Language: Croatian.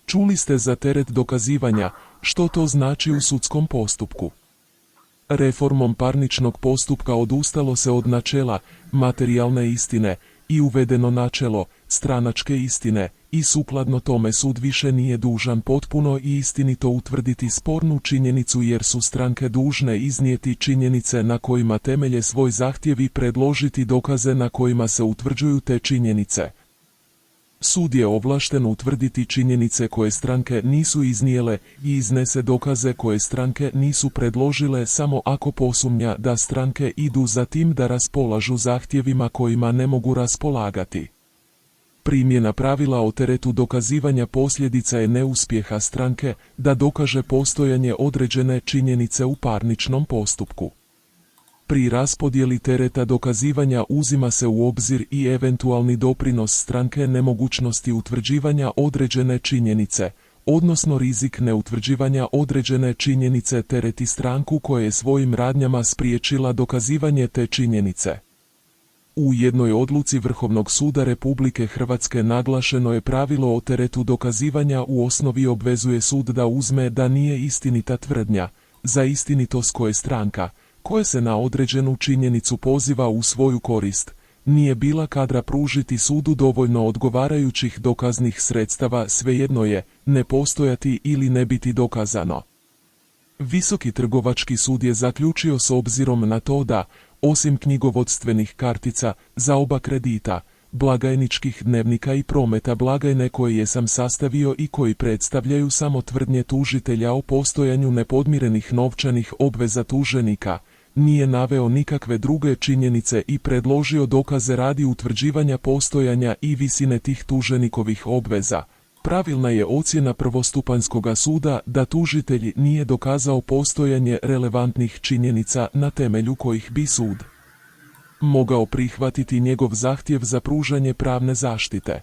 Čuli ste za teret dokazivanja, što to znači u sudskom postupku. Reformom parničnog postupka odustalo se od načela materijalne istine i uvedeno načelo stranačke istine i sukladno tome sud više nije dužan potpuno i istinito utvrditi spornu činjenicu jer su stranke dužne iznijeti činjenice na kojima temelje svoj zahtjev i predložiti dokaze na kojima se utvrđuju te činjenice. Sud je ovlašten utvrditi činjenice koje stranke nisu iznijele i iznese dokaze koje stranke nisu predložile samo ako posumnja da stranke idu za tim da raspolažu zahtjevima kojima ne mogu raspolagati. Primjena pravila o teretu dokazivanja posljedica je neuspjeha stranke da dokaže postojanje određene činjenice u parničnom postupku. Pri raspodjeli tereta dokazivanja uzima se u obzir i eventualni doprinos stranke nemogućnosti utvrđivanja određene činjenice, odnosno rizik neutvrđivanja određene činjenice tereti stranku koja je svojim radnjama spriječila dokazivanje te činjenice. U jednoj odluci Vrhovnog suda Republike Hrvatske naglašeno je pravilo o teretu dokazivanja u osnovi obvezuje sud da uzme da nije istinita tvrdnja, za istinitost koje stranka, koja se na određenu činjenicu poziva u svoju korist, nije bila kadra pružiti sudu dovoljno odgovarajućih dokaznih sredstava, svejedno je, ne postojati ili ne biti dokazano. Visoki trgovački sud je zaključio s obzirom na to da, osim knjigovodstvenih kartica za oba kredita, blagajničkih dnevnika i prometa blagajne koje sam sastavio i koji predstavljaju samo tvrdnje tužitelja o postojanju nepodmirenih novčanih obveza tuženika, nije naveo nikakve druge činjenice i predložio dokaze radi utvrđivanja postojanja i visine tih tuženikovih obveza. Pravilna je ocjena prvostupanjskoga suda da tužitelj nije dokazao postojanje relevantnih činjenica na temelju kojih bi sud mogao prihvatiti njegov zahtjev za pružanje pravne zaštite.